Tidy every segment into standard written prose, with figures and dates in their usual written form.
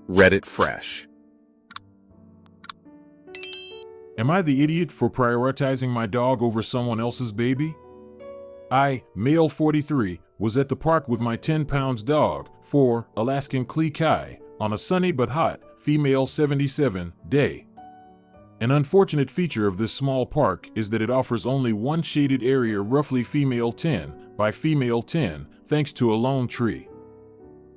Reddit Fresh. Am I the idiot for prioritizing my dog over someone else's baby? I, male 43, was at the park with my 10-pound dog, 4, Alaskan Klee Kai, on a sunny but hot, female 77, day. An unfortunate feature of this small park is that it offers only one shaded area roughly female 10 by female 10, thanks to a lone tree.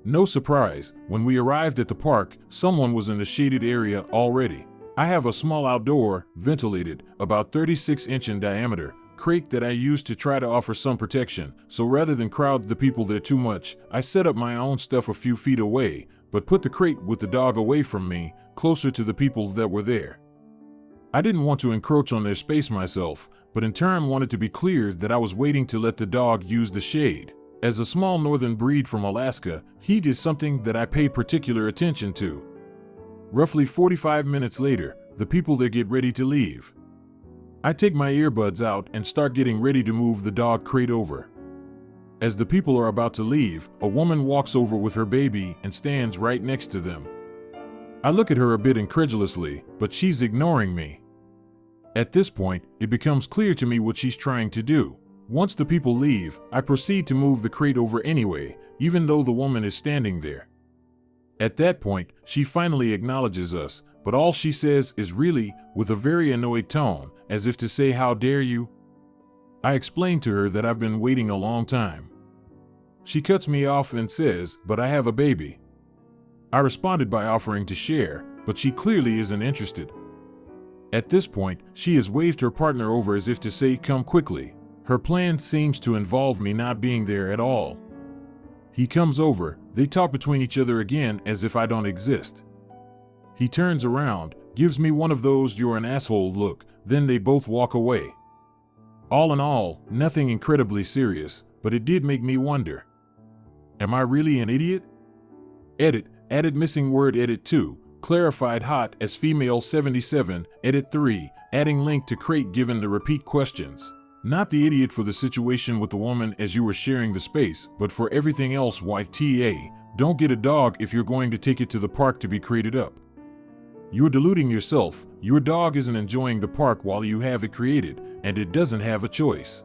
No surprise, when we arrived at the park, someone was in the shaded area already. I have a small outdoor, ventilated, about 36-inch in diameter, crate that I use to try to offer some protection, so rather than crowd the people there too much, I set up my own stuff a few feet away, but put the crate with the dog away from me, closer to the people that were there. I didn't want to encroach on their space myself, but in turn wanted to be clear that I was waiting to let the dog use the shade. As a small northern breed from Alaska, heat is something that I pay particular attention to. Roughly 45 minutes later, the people there get ready to leave. I take my earbuds out and start getting ready to move the dog crate over. As the people are about to leave, a woman walks over with her baby and stands right next to them. I look at her a bit incredulously, but she's ignoring me. At this point, it becomes clear to me what she's trying to do. Once the people leave, I proceed to move the crate over anyway, even though the woman is standing there. At that point, she finally acknowledges us, but all she says is really, with a very annoyed tone, as if to say, "How dare you?" I explain to her that I've been waiting a long time. She cuts me off and says, "But I have a baby." I responded by offering to share, but she clearly isn't interested. At this point, she has waved her partner over as if to say, "Come quickly." Her plan seems to involve me not being there at all. He comes over, they talk between each other again as if I don't exist. He turns around, gives me one of those "you're an asshole" look, then they both walk away. All in all, nothing incredibly serious, but it did make me wonder. Am I really an idiot? Edit, added missing word edit 2, clarified hot as female 77, edit 3, adding link to crate given the repeat questions. Not the idiot for the situation with the woman as you were sharing the space, but for everything else. YTA, don't get a dog if you're going to take it to the park to be crated up. You're deluding yourself. Your dog isn't enjoying the park while you have it created, and it doesn't have a choice.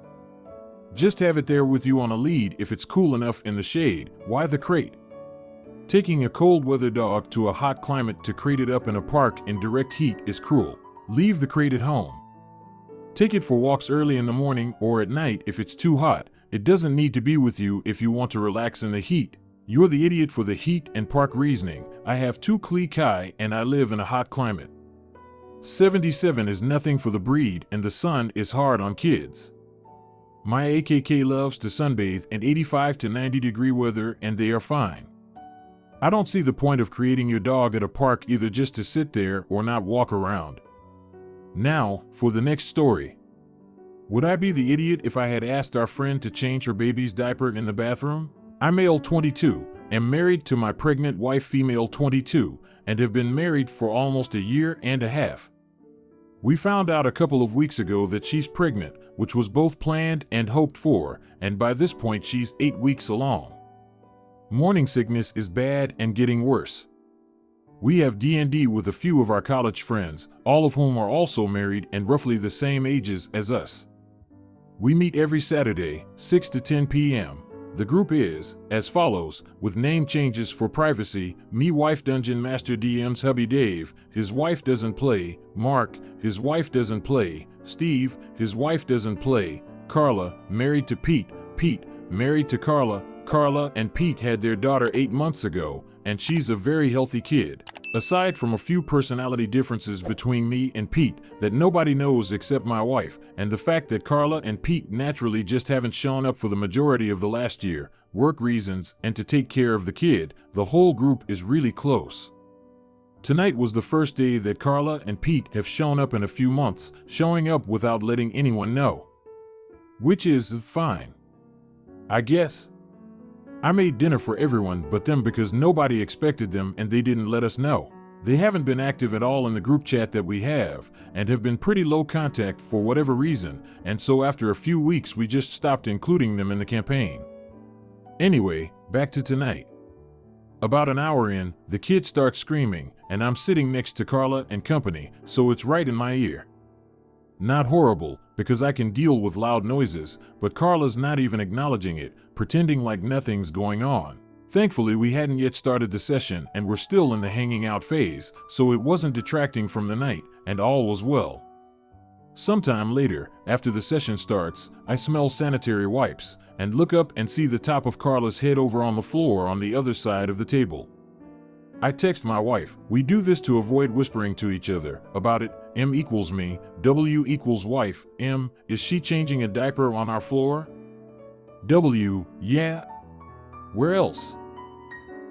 Just have it there with you on a lead if it's cool enough in the shade. Why the crate? Taking a cold weather dog to a hot climate to crate it up in a park in direct heat is cruel. Leave the crate at home. Take it for walks early in the morning or at night if it's too hot. It doesn't need to be with you if you want to relax in the heat. You're the idiot for the heat and park reasoning. I have 2 Klee Kai and I live in a hot climate. 77 is nothing for the breed and the sun is hard on kids. My AKK loves to sunbathe in 85 to 90 degree weather and they are fine. I don't see the point of creating your dog at a park either just to sit there or not walk around. Now, for the next story. Would I be the idiot if I had asked our friend to change her baby's diaper in the bathroom? I'm male 22, am married to my pregnant wife female 22, and have been married for almost a year and a half. We found out a couple of weeks ago that she's pregnant, which was both planned and hoped for, and by this point she's 8 weeks along. Morning sickness is bad and getting worse. We have D&D with a few of our college friends, all of whom are also married and roughly the same ages as us. We meet every Saturday, 6 to 10 p.m. The group is, as follows, with name changes for privacy: me wife Dungeon Master DM's hubby Dave, his wife doesn't play, Mark, his wife doesn't play, Steve, his wife doesn't play, Carla, married to Pete, Pete, married to Carla, Carla and Pete had their daughter 8 months ago, and she's a very healthy kid. Aside from a few personality differences between me and Pete that nobody knows except my wife, and the fact that Carla and Pete naturally just haven't shown up for the majority of the last year, work reasons, and to take care of the kid, the whole group is really close. Tonight was the first day that Carla and Pete have shown up in a few months, showing up without letting anyone know. Which is fine, I guess. I made dinner for everyone but them because nobody expected them and they didn't let us know. They haven't been active at all in the group chat that we have and have been pretty low contact for whatever reason, and so after a few weeks we just stopped including them in the campaign. Anyway, back to tonight. About an hour in, the kid starts screaming, and I'm sitting next to Carla and company, so it's right in my ear. Not horrible, because I can deal with loud noises, but Carla's not even acknowledging it, pretending like nothing's going on. Thankfully, we hadn't yet started the session and were still in the hanging out phase, so it wasn't detracting from the night, and all was well. Sometime later, after the session starts, I smell sanitary wipes, and look up and see the top of Carla's head over on the floor on the other side of the table. I text my wife. We do this to avoid whispering to each other about it. M equals me, W equals wife. M, is she changing a diaper on our floor? W, yeah. Where else?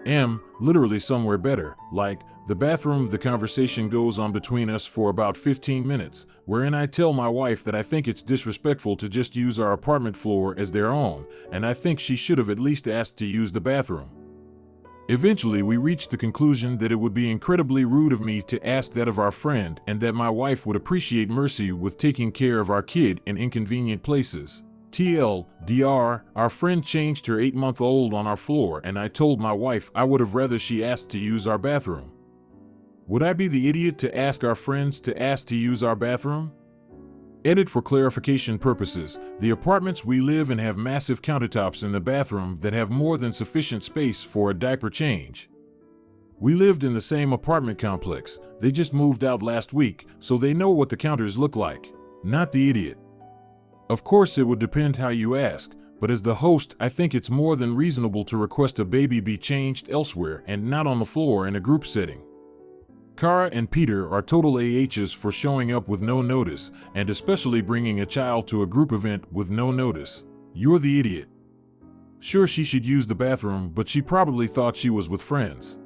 M, literally somewhere better, like the bathroom. The conversation goes on between us for about 15 minutes, wherein I tell my wife that I think it's disrespectful to just use our apartment floor as their own, and I think she should have at least asked to use the bathroom. Eventually, we reached the conclusion that it would be incredibly rude of me to ask that of our friend, and that my wife would appreciate mercy with taking care of our kid in inconvenient places. TLDR, our friend changed her 8-month-old on our floor, and I told my wife I would have rather she asked to use our bathroom. Would I be the idiot to ask our friends to ask to use our bathroom? Edit for clarification purposes, the apartments we live in have massive countertops in the bathroom that have more than sufficient space for a diaper change. We lived in the same apartment complex. They just moved out last week, so they know what the counters look like. Not the idiot. Of course, it would depend how you ask, but as the host, I think it's more than reasonable to request a baby be changed elsewhere and not on the floor in a group setting. Kara and Peter are total AHs for showing up with no notice, and especially bringing a child to a group event with no notice. You're the idiot. Sure, she should use the bathroom, but she probably thought she was with friends.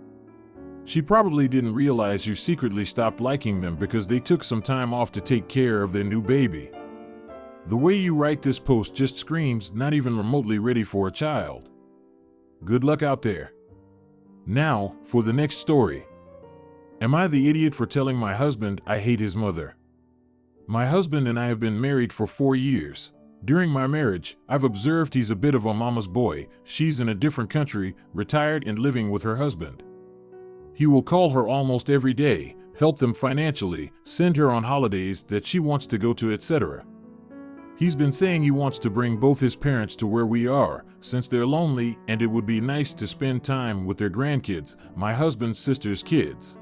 She probably didn't realize you secretly stopped liking them because they took some time off to take care of their new baby. The way you write this post just screams not even remotely ready for a child. Good luck out there. Now, for the next story. Am I the idiot for telling my husband I hate his mother? My husband and I have been married for 4 years. During my marriage, I've observed he's a bit of a mama's boy. She's in a different country, retired and living with her husband. He will call her almost every day, help them financially, send her on holidays that she wants to go to, etc. He's been saying he wants to bring both his parents to where we are, since they're lonely and it would be nice to spend time with their grandkids, my husband's sister's kids.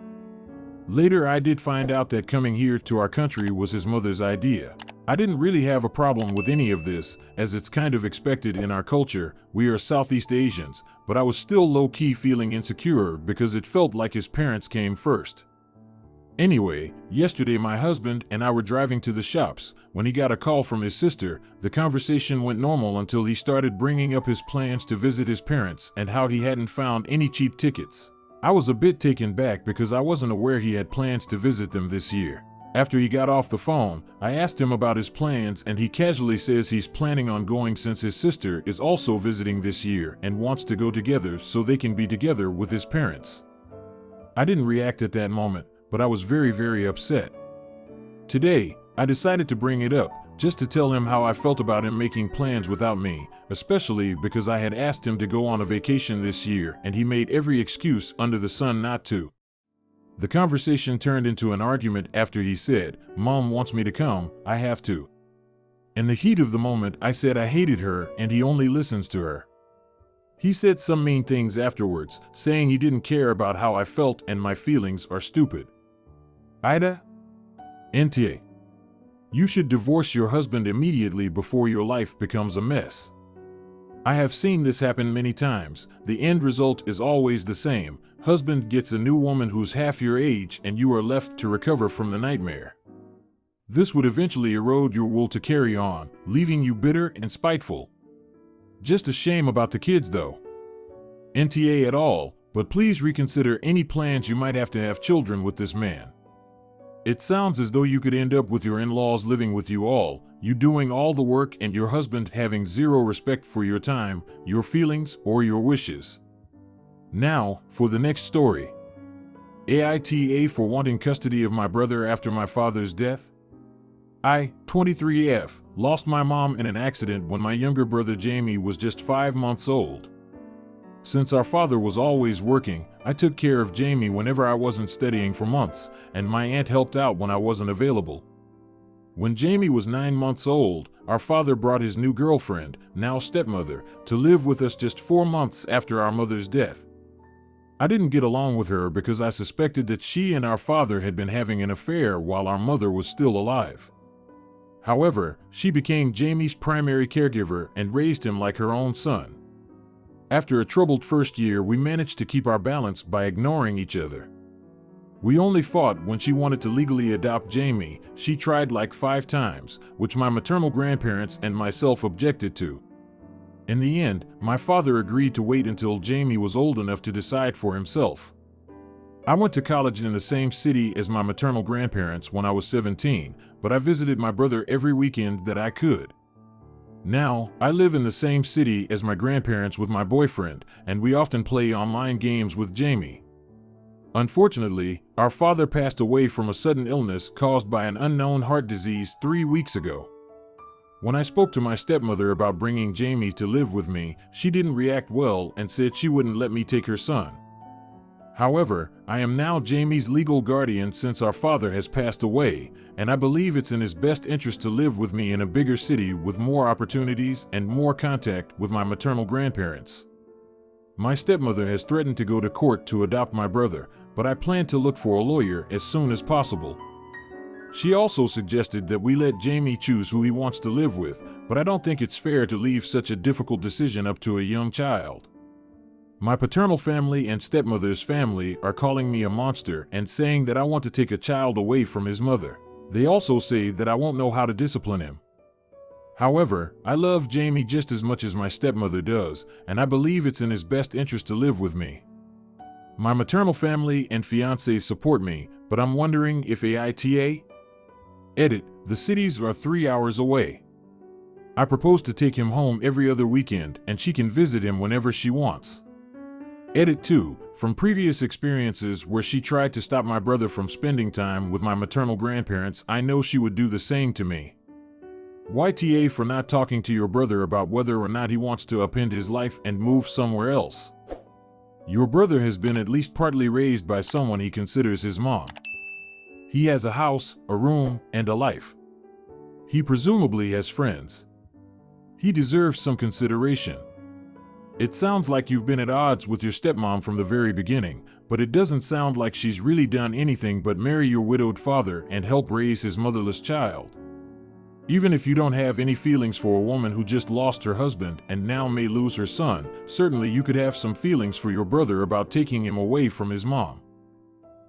Later, I did find out that coming here to our country was his mother's idea. I didn't really have a problem with any of this, as it's kind of expected in our culture. We are Southeast Asians, but I was still low-key feeling insecure because it felt like his parents came first. Anyway, yesterday my husband and I were driving to the shops. When he got a call from his sister, the conversation went normal until he started bringing up his plans to visit his parents and how he hadn't found any cheap tickets. I was a bit taken back because I wasn't aware he had plans to visit them this year. After he got off the phone, I asked him about his plans, and he casually says he's planning on going since his sister is also visiting this year and wants to go together so they can be together with his parents. I didn't react at that moment, but I was very upset. Today, I decided to bring it up, just to tell him how I felt about him making plans without me, especially because I had asked him to go on a vacation this year and he made every excuse under the sun not to. The conversation turned into an argument after he said, "Mom wants me to come, I have to." In the heat of the moment, I said I hated her and he only listens to her. He said some mean things afterwards, saying he didn't care about how I felt and my feelings are stupid. Aita? NTA. You should divorce your husband immediately before your life becomes a mess. I have seen this happen many times. The end result is always the same. Husband gets a new woman who's half your age and you are left to recover from the nightmare. This would eventually erode your will to carry on, leaving you bitter and spiteful. Just a shame about the kids though. NTA at all, but please reconsider any plans you might have to have children with this man. It sounds as though you could end up with your in-laws living with you all, you doing all the work and your husband having zero respect for your time, your feelings, or your wishes. Now, for the next story. Aita for wanting custody of my brother after my father's death. I, 23F, lost my mom in an accident when my younger brother Jamie was just 5 months old. Since our father was always working, I took care of Jamie whenever I wasn't studying for months, and my aunt helped out when I wasn't available. When Jamie was 9 months old, our father brought his new girlfriend, now stepmother, to live with us just 4 months after our mother's death. I didn't get along with her because I suspected that she and our father had been having an affair while our mother was still alive. However, she became Jamie's primary caregiver and raised him like her own son. After a troubled first year, we managed to keep our balance by ignoring each other. We only fought when she wanted to legally adopt Jamie. She tried like 5 times, which my maternal grandparents and myself objected to. In the end, my father agreed to wait until Jamie was old enough to decide for himself. I went to college in the same city as my maternal grandparents when I was 17, but I visited my brother every weekend that I could. Now, I live in the same city as my grandparents with my boyfriend, and we often play online games with Jamie. Unfortunately, our father passed away from a sudden illness caused by an unknown heart disease 3 weeks ago. When I spoke to my stepmother about bringing Jamie to live with me, she didn't react well and said she wouldn't let me take her son. However, I am now Jamie's legal guardian since our father has passed away, and I believe it's in his best interest to live with me in a bigger city with more opportunities and more contact with my maternal grandparents. My stepmother has threatened to go to court to adopt my brother, but I plan to look for a lawyer as soon as possible. She also suggested that we let Jamie choose who he wants to live with, but I don't think it's fair to leave such a difficult decision up to a young child. My paternal family and stepmother's family are calling me a monster and saying that I want to take a child away from his mother. They also say that I won't know how to discipline him. However, I love Jamie just as much as my stepmother does, and I believe it's in his best interest to live with me. My maternal family and fiancé support me, but I'm wondering if Aita? Edit, the cities are 3 hours away. I propose to take him home every other weekend, and she can visit him whenever she wants. Edit 2, from previous experiences where she tried to stop my brother from spending time with my maternal grandparents, I know she would do the same to me. YTA for not talking to your brother about whether or not he wants to upend his life and move somewhere else. Your brother has been at least partly raised by someone he considers his mom. He has a house, a room, and a life. He presumably has friends. He deserves some consideration. It sounds like you've been at odds with your stepmom from the very beginning, but it doesn't sound like she's really done anything but marry your widowed father and help raise his motherless child. Even if you don't have any feelings for a woman who just lost her husband and now may lose her son, certainly you could have some feelings for your brother about taking him away from his mom.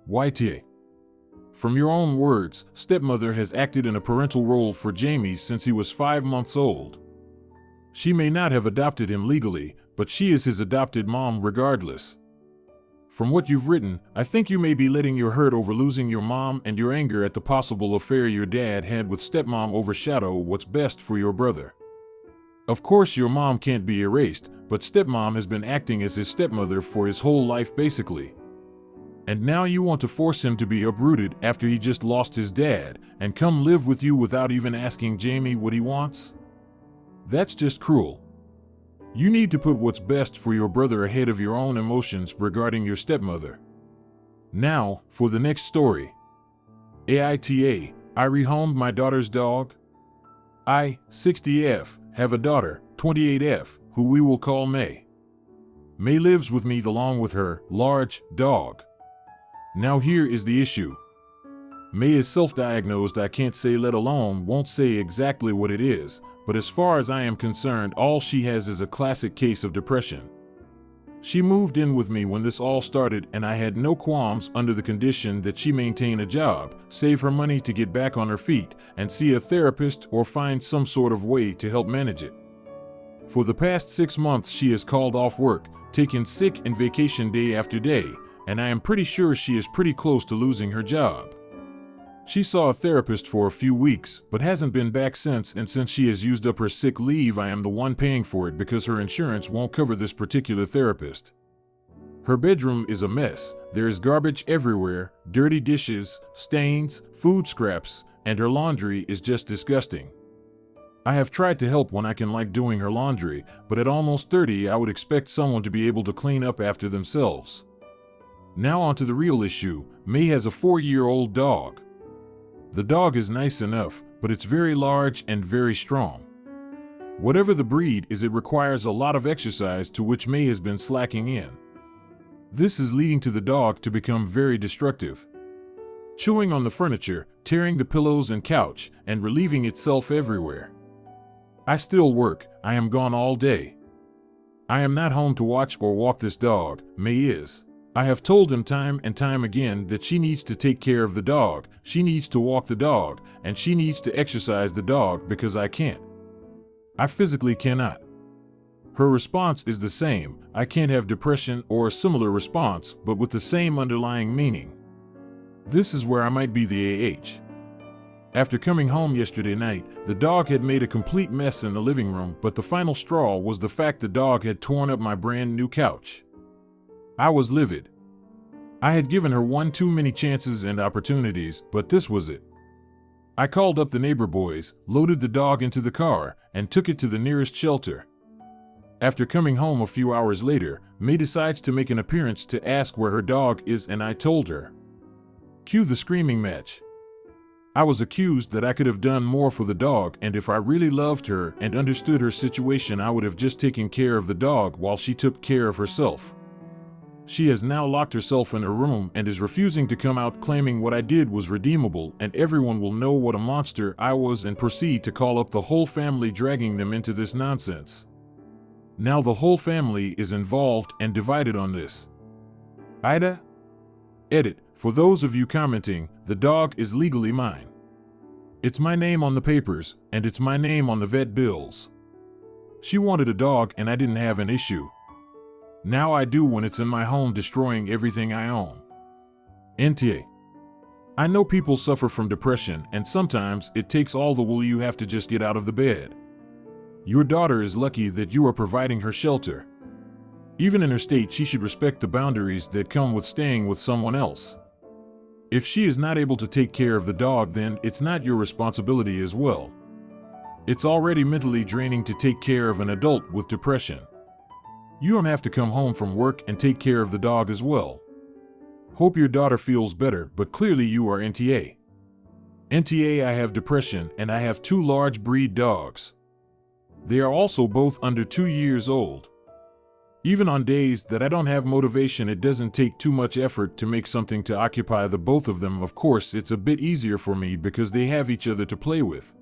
YTA. From your own words, stepmother has acted in a parental role for Jamie since he was 5 months old. She may not have adopted him legally, but she is his adopted mom regardless. From what you've written, I think you may be letting your hurt over losing your mom and your anger at the possible affair your dad had with stepmom overshadow what's best for your brother. Of course your mom can't be erased, but stepmom has been acting as his stepmother for his whole life basically. And now you want to force him to be uprooted after he just lost his dad and come live with you without even asking Jamie what he wants? That's just cruel. You need to put what's best for your brother ahead of your own emotions regarding your stepmother. Now, for the next story. Aita, I rehomed my daughter's dog. I, 60F, have a daughter, 28F, who we will call May. May lives with me along with her large dog. Now here is the issue. May is self-diagnosed, I can't say let alone won't say exactly what it is, but as far as I am concerned, all she has is a classic case of depression. She moved in with me when this all started, and I had no qualms under the condition that she maintain a job, save her money to get back on her feet, and see a therapist or find some sort of way to help manage it. For the past 6 months she has called off work, taken sick and vacation day after day, and I am pretty sure she is pretty close to losing her job. She saw a therapist for a few weeks, but hasn't been back since, and since she has used up her sick leave, I am the one paying for it because her insurance won't cover this particular therapist. Her bedroom is a mess. There is garbage everywhere, dirty dishes, stains, food scraps, and her laundry is just disgusting. I have tried to help when I can, like doing her laundry, but at almost 30 I would expect someone to be able to clean up after themselves. Now on to the real issue. May has a 4-year-old dog. The dog is nice enough, but it's very large and very strong. Whatever the breed is, it requires a lot of exercise, to which May has been slacking in. This is leading to the dog to become very destructive, chewing on the furniture, tearing the pillows and couch, and relieving itself everywhere. I still work. I am gone all day. I am not home to watch or walk this dog. May is. I have told him time and time again that she needs to take care of the dog, she needs to walk the dog, and she needs to exercise the dog, because I can't. I physically cannot. Her response is the same. I can't have depression, or a similar response, but with the same underlying meaning. This is where I might be the AH. After coming home yesterday night, the dog had made a complete mess in the living room, but the final straw was the fact the dog had torn up my brand new couch. I was livid. I had given her one too many chances and opportunities, but this was it. I called up the neighbor boys, loaded the dog into the car, and took it to the nearest shelter. After coming home a few hours later, May decides to make an appearance to ask where her dog is, and I told her. Cue the screaming match. I was accused that I could have done more for the dog, and if I really loved her and understood her situation, I would have just taken care of the dog while she took care of herself. She has now locked herself in her room and is refusing to come out, claiming what I did was redeemable and everyone will know what a monster I was, and proceed to call up the whole family, dragging them into this nonsense. Now the whole family is involved and divided on this. Aita? Edit. For those of you commenting, the dog is legally mine. It's my name on the papers, and it's my name on the vet bills. She wanted a dog and I didn't have an issue. Now I do when it's in my home, destroying everything I own. NTA. I know people suffer from depression, and sometimes it takes all the will you have to just get out of the bed. Your daughter is lucky that you are providing her shelter. Even in her state, she should respect the boundaries that come with staying with someone else. If she is not able to take care of the dog, then it's not your responsibility as well. It's already mentally draining to take care of an adult with depression. You don't have to come home from work and take care of the dog as well. Hope your daughter feels better, but clearly you are NTA. NTA, I have depression and I have 2 large breed dogs. They are also both under 2 years old. Even on days that I don't have motivation, it doesn't take too much effort to make something to occupy the both of them. Of course, it's a bit easier for me because they have each other to play with.